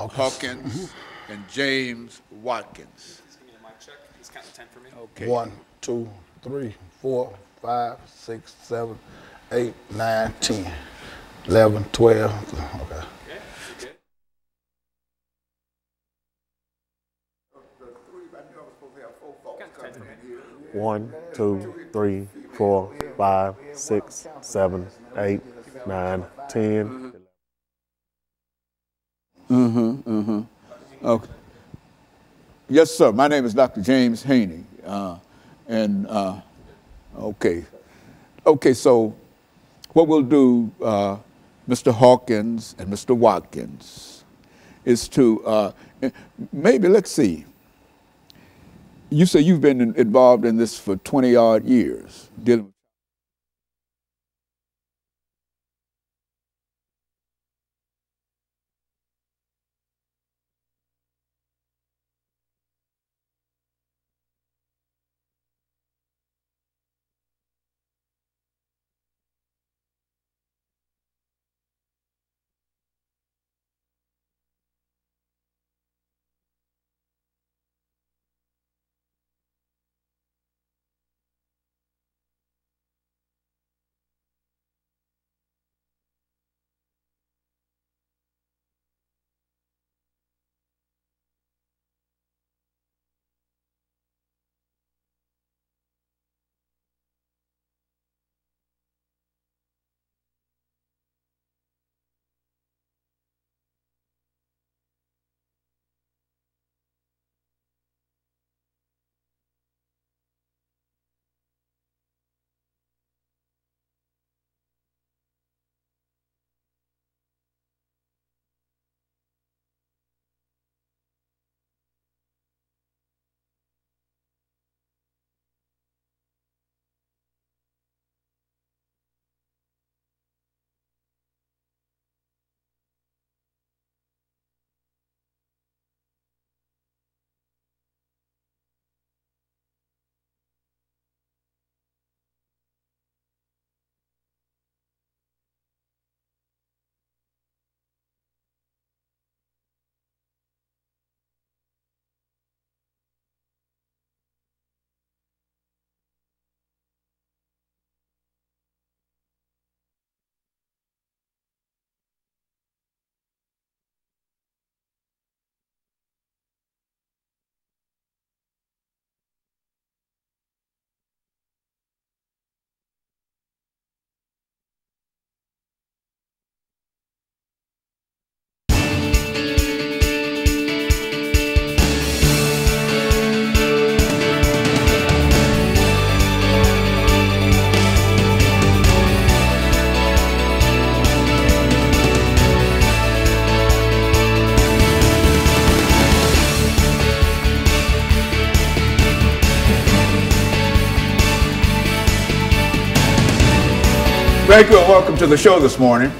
Hawkins and James Watkins. Just give me a mic check. He's counting 10 for me. Okay. 1, 2, 3, 4, 5, 6, 7, 8, 9, 10, 11, 12. Okay. Okay, you good? Count to 10 for me. 1, 2, 3, 4, 5, 6, 7, 8, 9, 10. Okay. Yes, sir. My name is Dr. James Haney. Okay, so what we'll do, Mr. Hawkins and Mr. Watkins, is to maybe, let's see, you say you've been involved in this for 20-odd years, dealing with Thank you and welcome to the show this morning.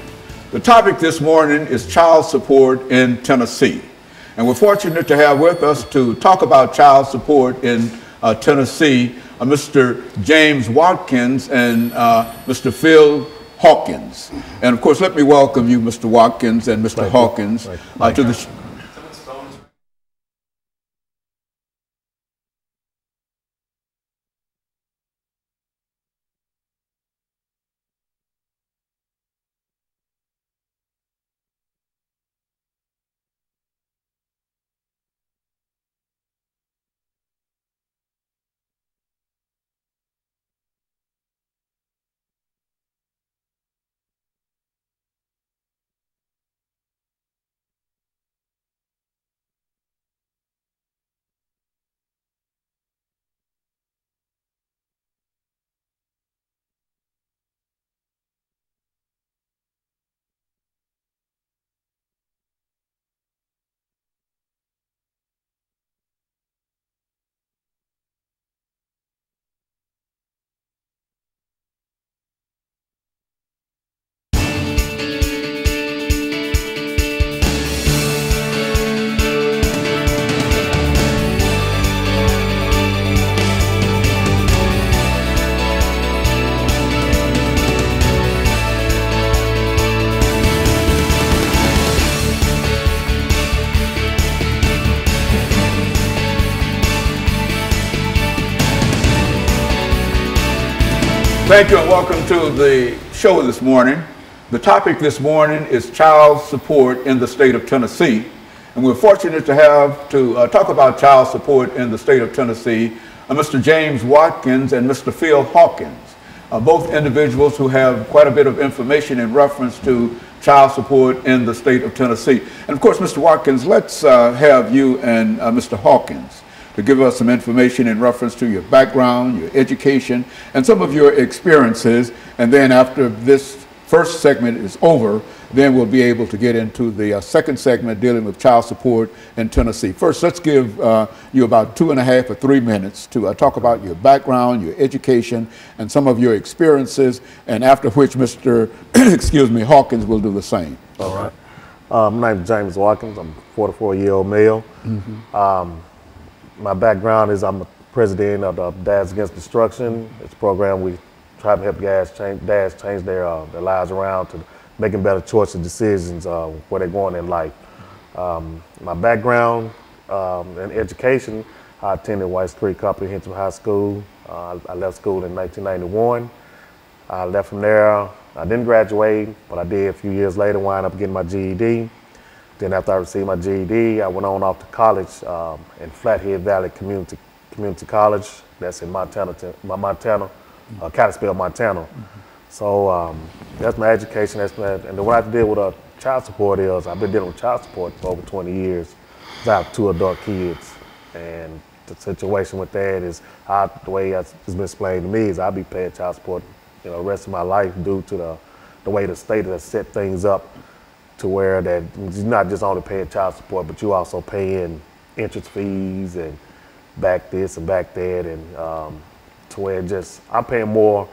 The topic this morning is child support in Tennessee. And we're fortunate to have with us to talk about child support in Tennessee, Mr. James Watkins and Mr. Phil Hawkins. And of course, let me welcome you, Mr. Watkins and Mr. Hawkins, to the show. Thank you and welcome to the show this morning. The topic this morning is child support in the state of Tennessee. And we're fortunate to have to talk about child support in the state of Tennessee, Mr. James Watkins and Mr. PHawkins, both individuals who have quite a bit of information in reference to child support in the state of Tennessee. And of course, Mr. Watkins, let's have you and Mr. Hawkins to give us some information in reference to your background, your education, and some of your experiences. And then after this first segment is over, then we'll be able to get into the second segment dealing with child support in Tennessee. First, let's give you about 2.5 or 3 minutes to talk about your background, your education, and some of your experiences, and after which Mr. Hawkins will do the same. All right. My name is James Watkins. I'm a 44-year-old male. My background is I'm the president of the Dads Against Destruction. It's a program we try to help dads change their lives around to making better choices and decisions where they're going in life. My background in education, I attended White Creek Comprehensive High School. I left school in 1991. I left from there. I didn't graduate, but I did a few years later, wind up getting my GED. Then after I received my GED, I went on off to college in Flathead Valley Community College. That's in Montana, Kalispell, Montana. So that's my education. And what I did with child support is I've been dealing with child support for over 20 years. I have 2 adult kids, and the situation with that is the way it's been explained to me is I'll be paying child support, the rest of my life due to the way the state has set things up, to where that you're not just only paying child support, but you also paying interest fees and back this and back that, and to where I'm paying more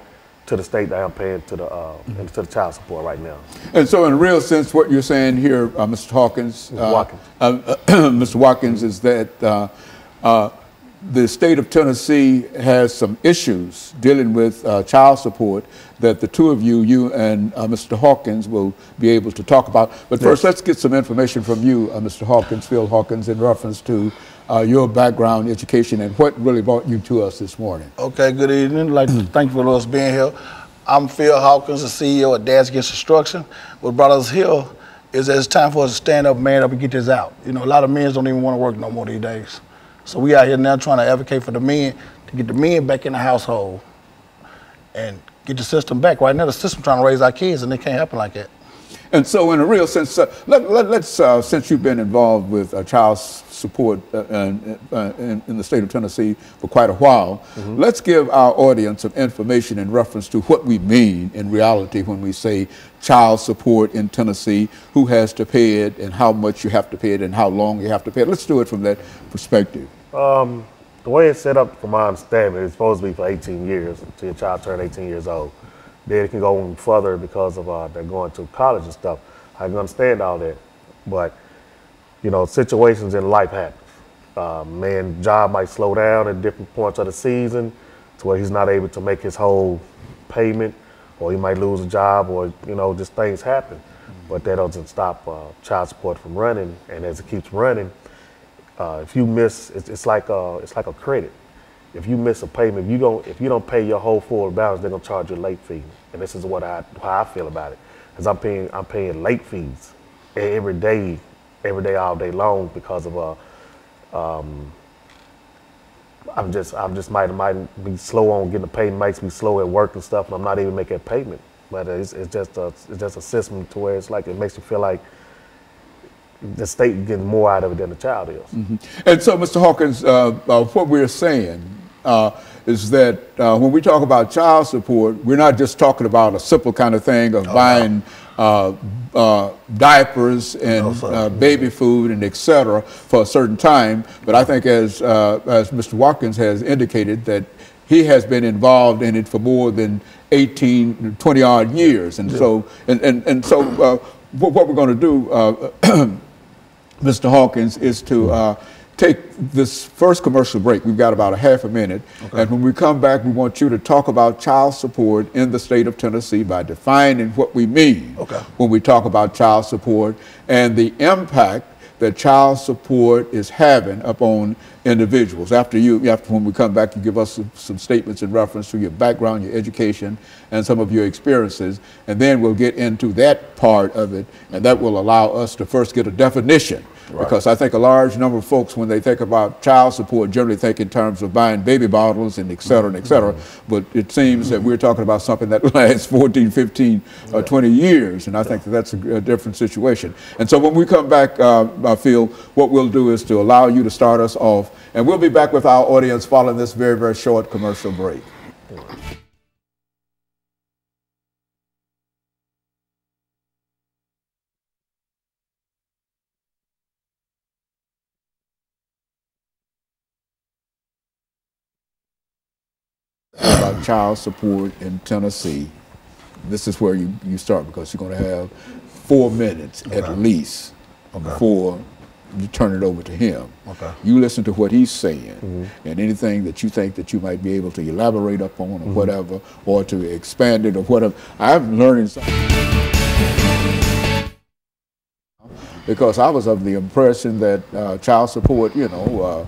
to the state than I'm paying to the child support right now. And so in a real sense, what you're saying here, Mr. Hawkins, Mr. Watkins, is that the state of Tennessee has some issues dealing with child support that the two of you and Mr. Hawkins will be able to talk about. But first, let's get some information from you, Mr. Hawkins, Phil Hawkins, in reference to your background, education, and what really brought you to us this morning. Okay, good evening. I'd like to thank you for us being here. I'm Phil Hawkins, the CEO of Dads Against Destruction. What brought us here is that it's time for us to stand up, man up, and get this out. A lot of men don't even want to work no more these days. So we out here now trying to advocate for the men, to get the men back in the household and get the system back. Right now, the system trying to raise our kids, and it can't happen like that. And so in a real sense, let's since you've been involved with child support in the state of Tennessee for quite a while, let's give our audience some information in reference to what we mean in reality when we say child support in Tennessee, who has to pay it and how much you have to pay it and how long you have to pay it. Let's do it from that perspective. The way it's set up, from my understanding, it's supposed to be for 18 years until your child turns 18 years old. Then it can go even further because of they're going to college and stuff. I can understand all that, but situations in life happen. Man's job might slow down at different points of the season, to where he's not able to make his whole payment, or he might lose a job, or just things happen. But that doesn't stop child support from running, and as it keeps running, if you miss, it's like a credit. If you miss a payment, if you don't pay your whole full balance, they're gonna charge you a late fee. And this is how I feel about it, because I'm paying late fees every day, all day long, because of I'm just might be slow on getting the payment, makes me slow at work and stuff, and I'm not even making a payment. But it's just a system to where it's like it makes you feel like the state getting more out of it than the child is. And so, Mr. Hawkins, what we're saying is that when we talk about child support, we're not just talking about a simple kind of thing of buying diapers and baby food and et cetera for a certain time. But I think as Mr. Watkins has indicated, that he has been involved in it for more than 18, 20 odd years. And so, what we're going to do, Mr. Hawkins, is to take this first commercial break. We've got about a half a minute. Okay. And when we come back, we want you to talk about child support in the state of Tennessee by defining what we mean when we talk about child support and the impact that child support is having upon individuals. After when we come back, you give us some statements in reference to your background, your education, and some of your experiences, and then we'll get into that part of it, and that will allow us to first get a definition. Right. Because I think a large number of folks, when they think about child support, generally think in terms of buying baby bottles and et cetera, and et cetera. But it seems that we're talking about something that lasts 14, 15, 20 years, and I think that that's a different situation. And so when we come back, I feel what we'll do is to allow you to start us off, and we'll be back with our audience following this very, very short commercial break. About child support in Tennessee. This is where you start, because you're going to have 4 minutes at least before you turn it over to him. You listen to what he's saying, and anything that you think that you might be able to elaborate upon or whatever, or to expand it or whatever. I'm learning something, because I was of the impression that child support, you know,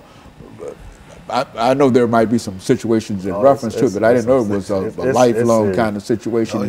I know there might be some situations in reference to it, but I didn't know it was a lifelong kind of situation. A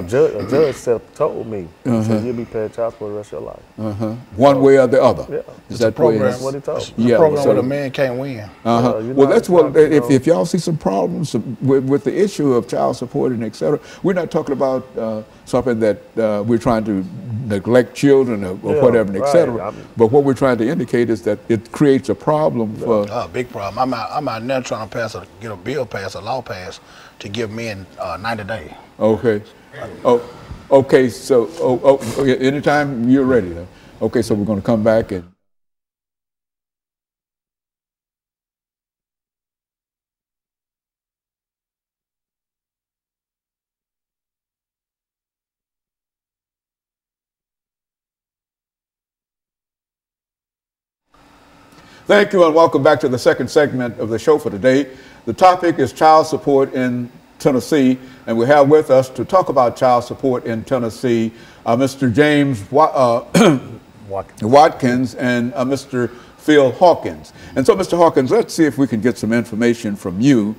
judge told me, he said, you'll be paying child support the rest of your life. One way or the other. Yeah. Is that program? What he told me. Yeah, program where the man can't win. Well, that's what, if y'all see some problems with the issue of child support and et cetera, we're not talking about something that we're trying to neglect children or whatever, and et cetera. But what we're trying to indicate is that it creates a problem for... big problem. I'm out now trying to get a bill passed, a law passed, to give men 90 days. Okay. Okay. So, okay, anytime you're ready. Then. Okay, so we're going to come back and. Thank you, and welcome back to the second segment of the show for today. The topic is child support in Tennessee, and we have with us to talk about child support in Tennessee, Mr. James Watkins and Mr. Phil Hawkins. And so, Mr. Hawkins, let's see if we can get some information from you,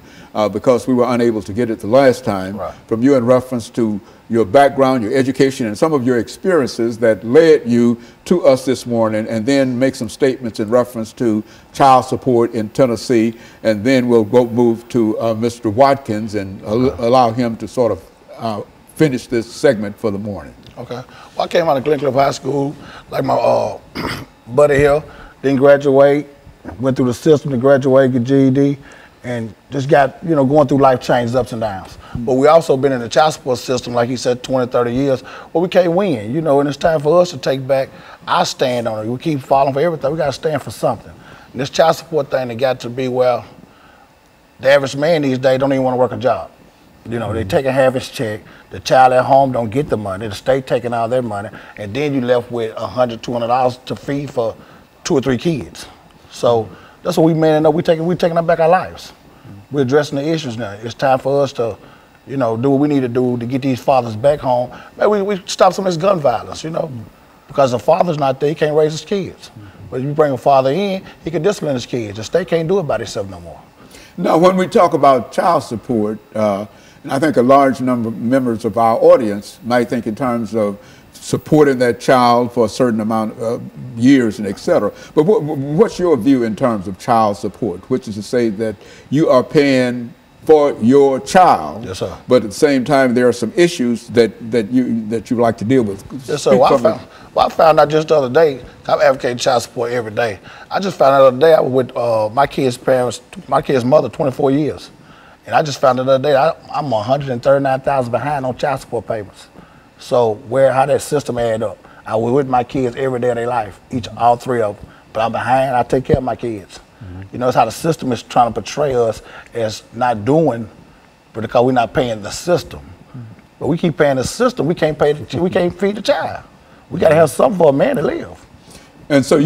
because we were unable to get it the last time, from you in reference to your background, your education, and some of your experiences that led you to us this morning, and then make some statements in reference to child support in Tennessee, and then we'll move to Mr. Watkins and allow him to sort of finish this segment for the morning. Okay. Well, I came out of Glencliff High School, like my buddy here, didn't graduate, went through the system to graduate, get GED, and just got, you know, going through life changes, ups and downs. But we also been in the child support system, like he said, 20, 30 years, where we can't win, you know, and it's time for us to take back our stand on it. We keep falling for everything. We got to stand for something. And this child support thing, it got to be, well, the average man these days don't even want to work a job. You know, they taking half his check, the child at home don't get the money, the state taking all their money, and then you left with $100, $200 to feed for 2 or 3 kids. So that's what we man up. We're taking back our lives. We're addressing the issues now. It's time for us to, you know, do what we need to do to get these fathers back home. Maybe we stop some of this gun violence, you know, because the father's not there, he can't raise his kids. But if you bring a father in, he can discipline his kids. The state can't do it by itself no more. Now, when we talk about child support, and I think a large number of members of our audience might think in terms of supporting that child for a certain amount of years and et cetera. But what's your view in terms of child support, which is to say that you are paying for your child, yes, sir, but at the same time there are some issues that you like to deal with? Yes, sir. I found out just the other day, I'm advocating child support every day. I just found out the other day I was with my kid's parents, my kid's mother, 24 years. And I just found out the other day I'm $139,000 behind on child support payments. So how that system add up? I was with my kids every day of their life, all 3 of them. But I'm behind, I take care of my kids. You know, it's how the system is trying to portray us as not doing, but because we're not paying the system. But we keep paying the system, we can't we can't feed the child. We gotta have something for a man to live. And so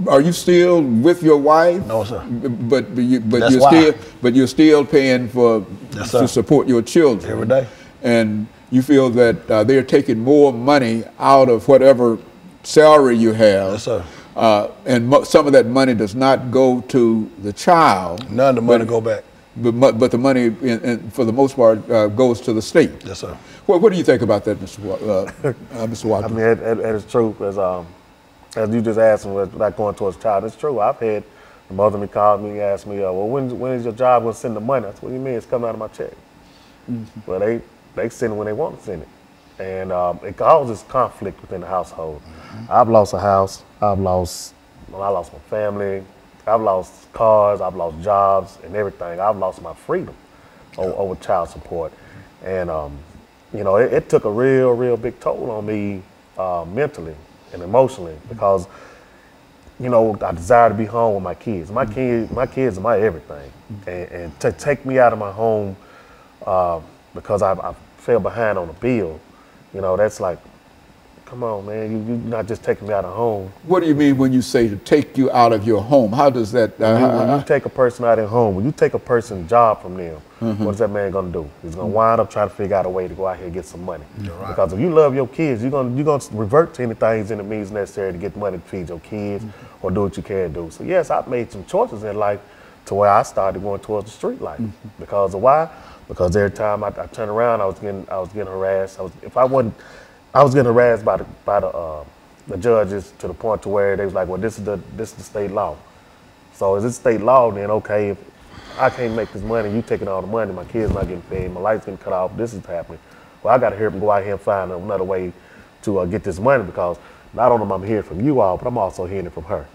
are you still with your wife? No, sir. But you're still paying to support your children every day. And you feel that they're taking more money out of whatever salary you have, yes, sir, and some of that money does not go to the child. None of the money go back. But the money, for the most part, goes to the state. Yes, sir. Well, what do you think about that, Mr. Watkins? I mean, it is true. As you just asked me, without going towards the child, it's true. I've had the mother me call me and ask me, well, when is your job going to send the money? I said, what do you mean? It's coming out of my check. Mm-hmm. Well, they send it when they want to send it. And it causes conflict within the household. Mm-hmm. I've lost a house. I lost my family. I've lost cars. I've lost jobs and everything. I've lost my freedom over child support. And, you know, it took a real big toll on me mentally and emotionally because, you know, I desire to be home with my kids. My kids are my everything. And to take me out of my home because I fell behind on a bill, you know, that's like, come on, man, you're not just taking me out of home. What do you mean when you say to take you out of your home? How does that? When you take a person out of home, when you take a person's job from them, what is that man gonna do? He's gonna wind up trying to figure out a way to go out here and get some money. Right. Because if you love your kids, you're gonna revert to anything in the means necessary to get money to feed your kids or do what you can do. So yes, I've made some choices in life to where I started going towards the street life. Because of why? Because every time I turned around, I was getting harassed. I was getting harassed by the judges to the point to where they was like, well, this is the state law. So is it state law? Then okay, if I can't make this money, you taking all the money, my kids not getting paid, my lights getting cut off, this is happening. Well, I got to hear them go out here and find another way to get this money because not only am I hearing from you all, but I'm also hearing it from her.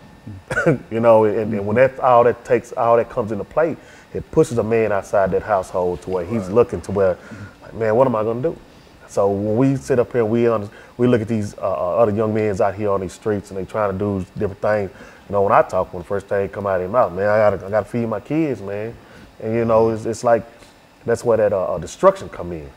You know, and when all that comes into play, it pushes a man outside that household to where he's looking to where, like, man, what am I gonna do? So when we sit up here, we look at these other young men out here on these streets and they trying to do different things. You know, when I talk, when the first thing come out of their mouth, man, I gotta feed my kids, man. And you know, it's like that's where that destruction come in.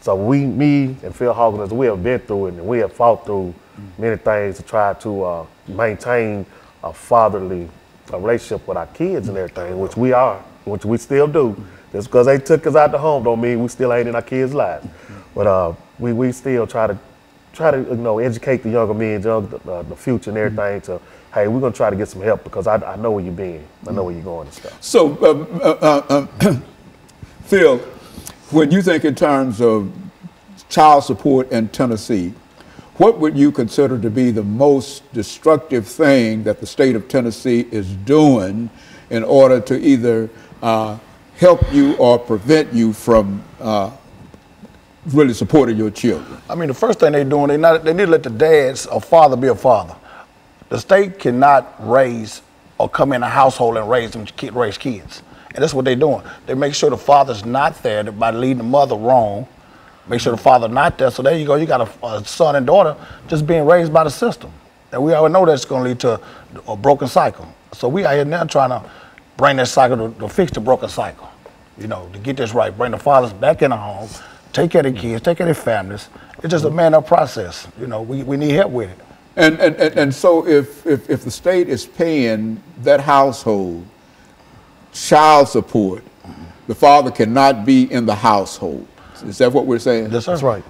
So me and PHawkins, we have been through it and we have fought through many things to try to maintain a fatherly relationship with our kids and everything, which we still do. Just because they took us out the home don't mean we still ain't in our kids' lives. But we still try to you know, educate the younger men, the future and everything to, hey, we're gonna try to get some help because I know where you've been, I know where you're going and stuff. So, Phil, when you think in terms of child support in Tennessee, what would you consider to be the most destructive thing that the state of Tennessee is doing in order to either help you or prevent you from really supporting your children? I mean, the first thing they're doing, they need to let the dads or father be a father. The state cannot raise or come in a household and raise kids. And that's what they're doing. They make sure the father's not there by leading the mother wrong. Make sure the father not there. So there you go. You got a son and daughter just being raised by the system. And we already know that's going to lead to a broken cycle. So we out here now trying to bring that cycle to fix the broken cycle. You know, to get this right, bring the fathers back in the home, take care of the kids, take care of their families. It's just a man-up process. You know, we need help with it. And so if the state is paying that household child support, the father cannot be in the household. Is that what we're saying? That's right.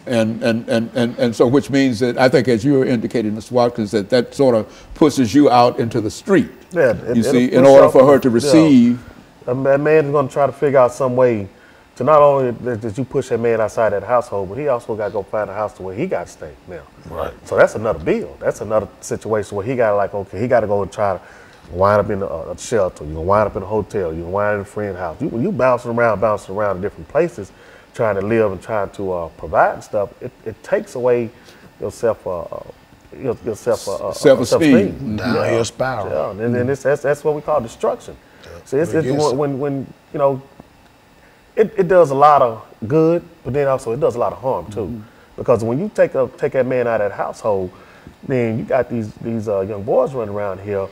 And so which means that I think, as you were indicating, Mr. Watkins, that sort of pushes you out into the street. Yeah, you see, in order for her to receive. A man is going to try to figure out some way to not only that you push that man outside that household, but he also got to go find a house to where he got to stay now. Right. So that's another bill. That's another situation where he got to, like, okay, he got to go and try to wind up in a shelter. You're going to wind up in a hotel. You're going to wind up in a friend's house. You bouncing around in different places, trying to live and trying to provide and stuff. It takes away your self-esteem. Downhill spiral. Yeah, and that's what we call destruction. So it's when you know, it does a lot of good, but then also it does a lot of harm too. Because when you take that man out of that household, then you got these young boys running around here,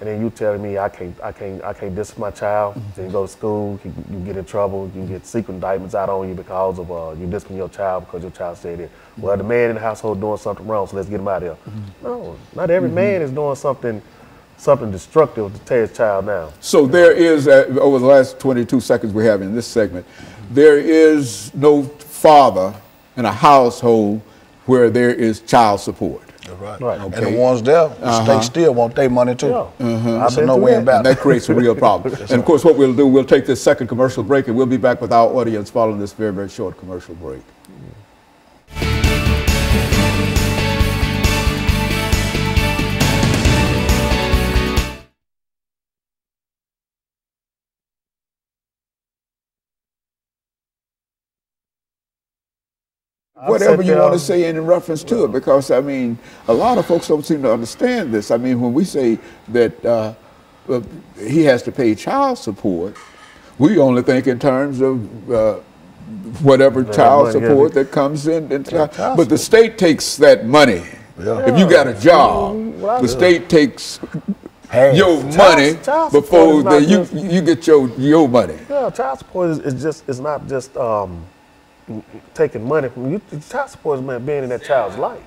and then you telling me I can't discipline my child. Then you go to school, you get in trouble, you get secret indictments out on you because of you discipline your child because your child stayed there. Well, the man in the household doing something wrong, so let's get him out of here. No, not every man is doing something destructive to tear his child down. So there is, over the last 22 seconds we have in this segment, there is no father in a household where there is child support. That's right. Right. And the ones there, the state still want their money too. Yeah. That's a no-win battle. And that creates a real problem. And of course, what we'll do, we'll take this second commercial break, and we'll be back with our audience following this very, very short commercial break. Whatever you want to say in reference to it, because I mean, a lot of folks don't seem to understand this. I mean, when we say that he has to pay child support, we only think in terms of whatever child support that comes in. But the state takes that money. Yeah. If you got a job, the state takes your money before you get your money. Yeah, child support is not just taking money from you. Child support is being in that child's life.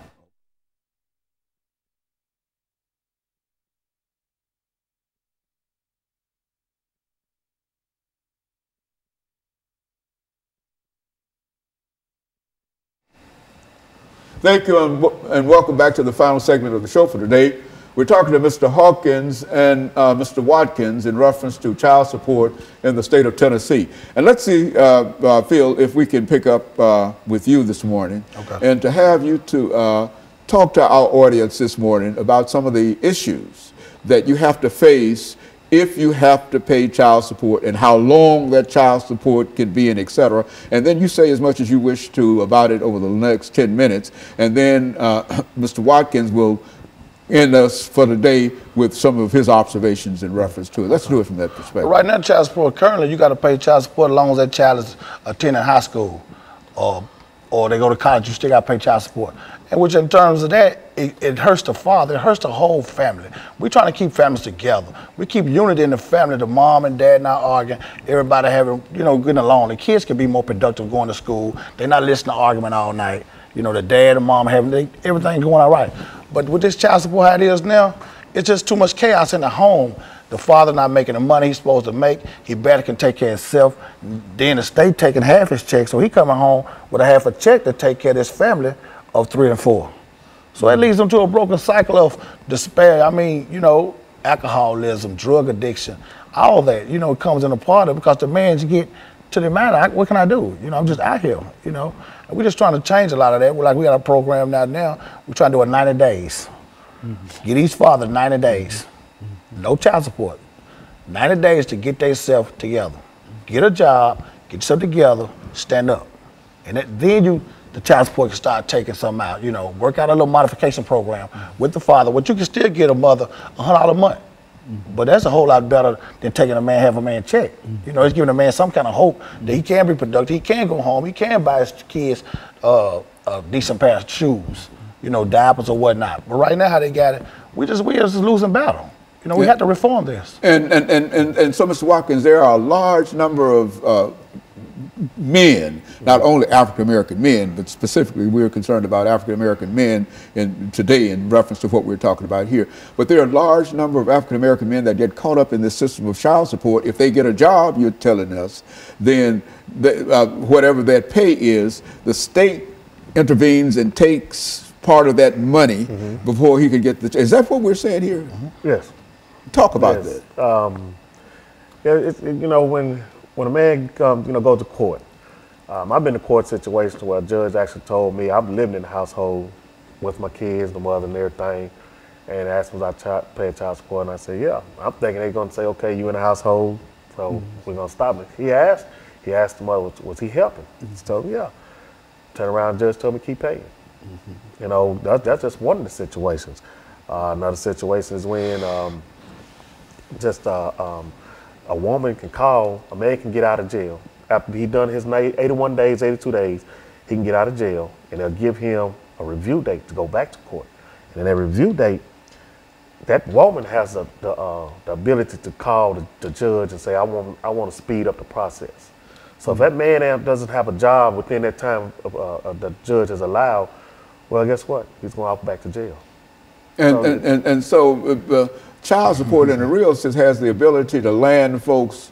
Thank you, and welcome back to the final segment of the show for today. We're talking to Mr. Hawkins and Mr. Watkins in reference to child support in the state of Tennessee. And let's see, Phil, if we can pick up with you this morning, and to have you to talk to our audience this morning about some of the issues that you have to face if you have to pay child support, and how long that child support can be, and et cetera. And then you say as much as you wish to about it over the next 10 minutes. And then Mr. Watkins will end us for the day with some of his observations in reference to it. Let's do it from that perspective. Right now, child support, currently you got to pay child support as long as that child is attending high school or they go to college, you still got to pay child support. And which in terms of that, it hurts the father, it hurts the whole family. We're trying to keep families together. We keep unity in the family, the mom and dad not arguing, everybody having, getting along. The kids can be more productive going to school. They're not listening to argument all night. The dad and mom having, everything's going all right. But with this child support, how it is now, it's just too much chaos in the home. The father not making the money he's supposed to make. He better can take care of himself. Then the state taking half his check, so he coming home with a half a check to take care of his family of 3 and 4. So that leads them to a broken cycle of despair. I mean, alcoholism, drug addiction, all that, comes in a part of it, because the man get to the man, what can I do? I'm just out here, And we're just trying to change a lot of that. We got a program now. We're trying to do it 90 days. Get each father 90 days. No child support. 90 days to get themselves together. Get a job, get yourself together, stand up. And then the child support can start taking something out, work out a little modification program with the father. What you can still get a mother $100 a month. But that's a whole lot better than taking a man half a man check. It's giving a man some kind of hope that he can be productive, he can go home, he can buy his kids a decent pair of shoes, diapers or whatnot. But right now, how they got it, we just losing battle. We have to reform this. And so, Mr. Watkins, there are a large number of men, not only African-American men, but specifically we're concerned about African-American men today in reference to what we're talking about here. But there are a large number of African-American men that get caught up in this system of child support. If they get a job, you're telling us, then whatever that pay is, the state intervenes and takes part of that money before he can get the. Is that what we're saying here? Yes. Talk about that. When a man goes to court, I've been in court situations where a judge actually told me, I'm living in the household with my kids, the mother and everything, and asked me if I pay child support, and I said, yeah. I'm thinking they're going to say, okay, you in the household, so we're going to stop it. He asked the mother, was he helping? He told me, yeah. Turn around, the judge told me, keep paying. That's just one of the situations. Another situation is when a woman can call, a man can get out of jail. After he done his 81 days, 82 days, he can get out of jail, and they'll give him a review date to go back to court. And in that review date, that woman has the ability to call the judge and say, I want to speed up the process. So if that man doesn't have a job within that time the judge has allowed, well, guess what? He's going off back to jail. So child support in the real sense has the ability to land folks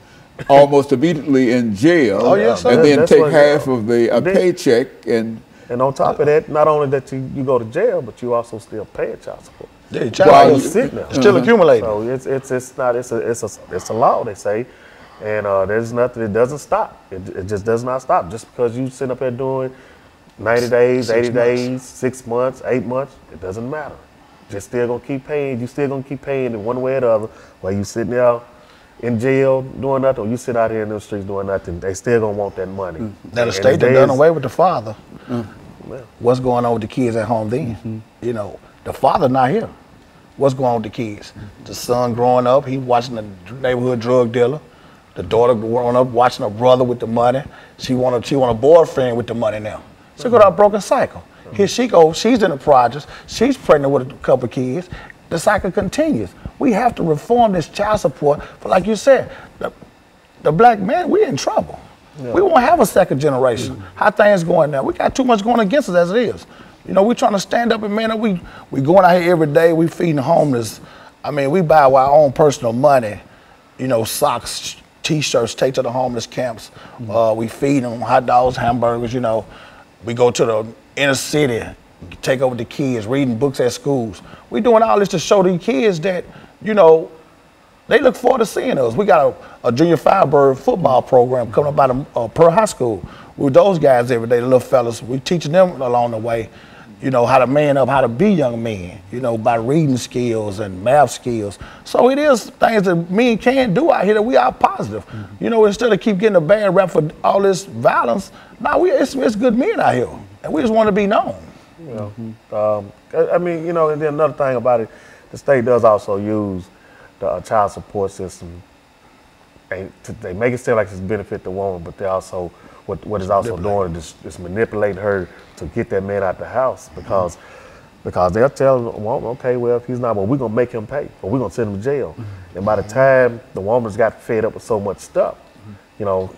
almost immediately in jail, and then take half of the paycheck and And on top of that, not only that you go to jail, but you also still pay child support. Yeah, While you sitting there. still accumulating. So it's a law, they say, and there's nothing. It doesn't stop. It just does not stop. Just because you sit up there doing 90 days, 80 days, 6 months, 8 months, it doesn't matter. You're still gonna keep paying. You still gonna keep paying in one way or the other. While you sitting there in jail doing nothing, or you sit out here in the streets doing nothing, they still gonna want that money. Now the state done done away with the father. What's going on with the kids at home then? You know, the father not here. What's going on with the kids? The son growing up, he watching the neighborhood drug dealer. The daughter growing up watching her brother with the money. She want a boyfriend with the money now. She go down a broken cycle. Here she goes, she's in the projects, she's pregnant with a couple of kids. The cycle continues. We have to reform this child support. But like you said, the black man, we in trouble. We won't have a second generation. How things going now? We got too much going against us as it is. You know, we trying to stand up and man up. We going out here every day. We feeding the homeless. I mean, we buy our own personal money. You know, socks, T-shirts, take to the homeless camps. We feed them hot dogs, hamburgers. You know, we go to the inner city, take over the kids, reading books at schools. We doing all this to show these kids that, you know, they look forward to seeing us. We got a junior Firebird football program coming up out of Pearl High School. With those guys every day, the little fellas, we teaching them along the way, you know, how to man up, how to be young men, you know, by reading skills and math skills. So it is things that men can do out here that we are positive. You know, instead of keep getting a bad rap for all this violence, it's good men out here, and we just want to be known. You know, I mean, you know, and then another thing about it, the state does also use the child support system. They make it seem like it's benefit the woman, but they also what is also doing is manipulating her to get that man out the house because they'll tell the woman, okay, well, if he's not, well, we're gonna make him pay, or we're gonna send him to jail. And by the time the woman's got fed up with so much stuff, you know,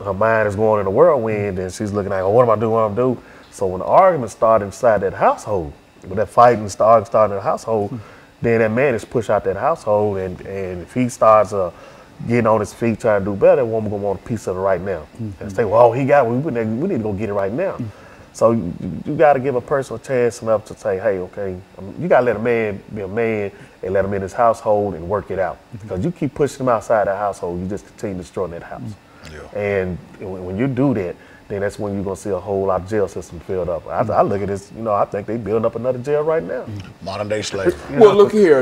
her mind is going in a whirlwind, and she's looking like, oh, what am I doing? What am I doing? So when the arguments start inside that household, when that fighting starting in the household, then that man is pushed out that household, and if he starts getting on his feet trying to do better, that woman gonna want a piece of it right now. And say, well, he got it, we need to go get it right now. So you got to give a person a chance enough to say, hey, okay, you got to let a man be a man and let him in his household and work it out. Because you keep pushing him outside the household, you just continue destroying that house. And when you do that, then that's when you're going to see a whole lot of jail system filled up. I look at this, you know, I think they building up another jail right now. Modern day slavery. Well, look here,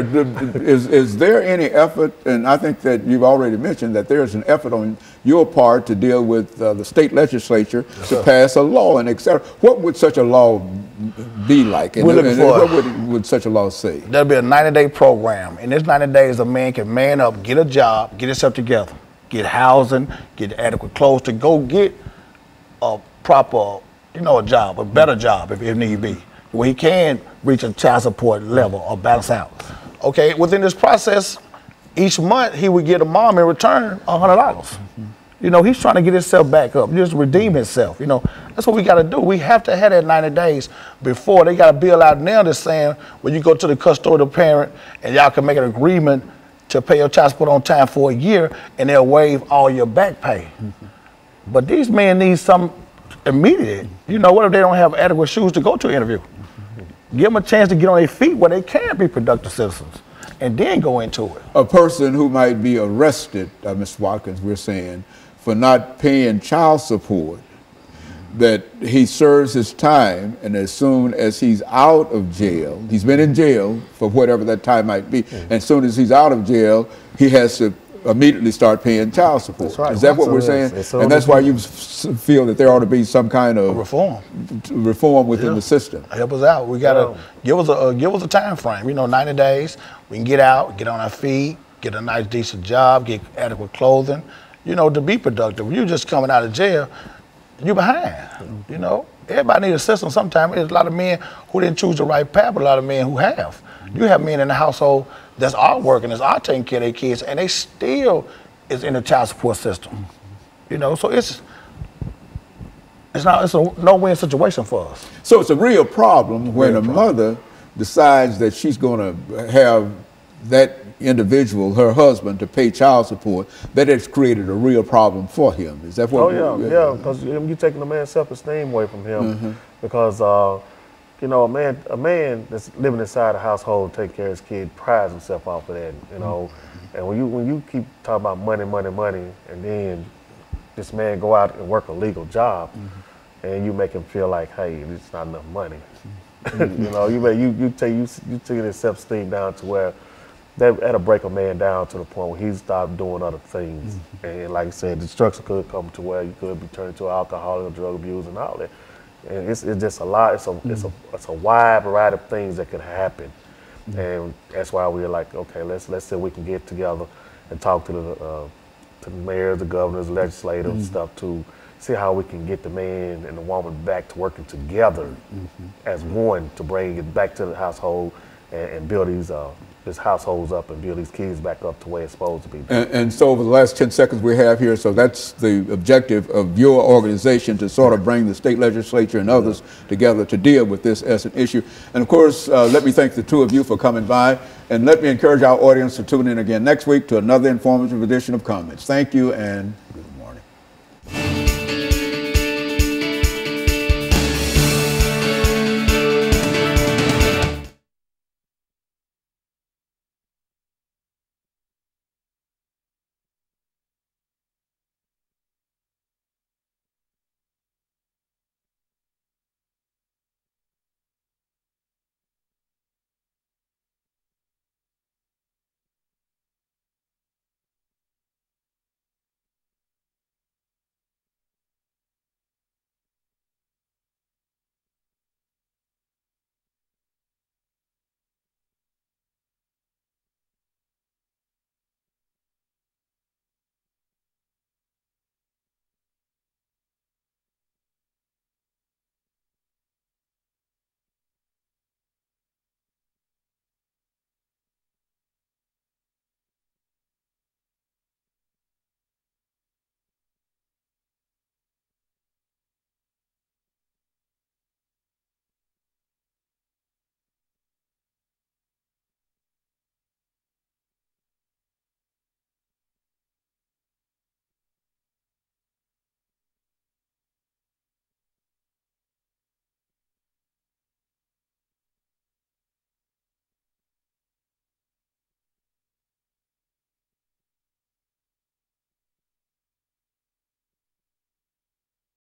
is there any effort, and I think that you've already mentioned that there's an effort on your part to deal with the state legislature to pass a law and et cetera. What would such a law be like? And, what would such a law say? There'll be a 90-day program. In this 90 days, a man can man up, get a job, get himself together, get housing, get adequate clothes to go get a proper, you know, a job, a better job if need be, where he can reach a child support level or balance out. Okay, within this process, each month he would get a mom in return $100. You know, he's trying to get himself back up, just redeem himself. You know, that's what we got to do. We have to have that 90 days before. They got a bill out now that's saying when you go to the custodial parent and y'all can make an agreement to pay your child support on time for a year, and they'll waive all your back pay. But these men need some immediate. You know, what if they don't have adequate shoes to go to an interview? Give them a chance to get on their feet where they can be productive citizens, and then go into it. A person who might be arrested, Mr. Watkins, we're saying, for not paying child support, that he serves his and as soon as he's out of jail, he's been in jail for whatever that time might be, and as soon as he's out of jail, he has to immediately start paying child support. That's right. Is that what we're saying? And that's why you feel that there ought to be some kind of reform within the system. Help us out. We gotta give us a time frame. You know, 90 days. We can get out, get on our feet, get a nice decent job, get adequate clothing. You know, to be productive. When you're just coming out of jail, you're behind. You know, everybody needs assistance. Sometimes there's a lot of men who didn't choose the right path, but a lot of men who have. You have men in the household that's all working, that's all taking care of their kids, and they still is in the child support system. You know, so it's a no-win situation for us. So it's a real problem when a mother decides that she's going to have that individual, her husband, to pay child support. That has created a real problem for him. Is that what? Oh yeah, because you're taking the man's self-esteem away from him. because you know, a man that's living inside a household, taking care of his kid, prides himself off of that. You know, and when you keep talking about money, and then this man go out and work a legal job, and you make him feel like, hey, it's not enough money. You know, you take his self-esteem down to where that'll break a man down to the point where he stopped doing other things. And like I said, destruction could come to where you could be turned to alcoholic, drug abuse, and all that. And it's just a lot. It's a wide variety of things that could happen. And that's why we're like, okay, let's see if we can get together and talk to the mayors, the governors, legislators, and stuff to see how we can get the man and the woman back to working together as one to bring it back to the household and build these households up and build these kids back up to where it's supposed to be. And so over the last 10 seconds we have here, so that's the objective of your organization, to sort of bring the state legislature and others together to deal with this as an issue. And of course, let me thank the two of you for coming by, and let me encourage our audience to tune in again next week to another informative edition of Comments. Thank you and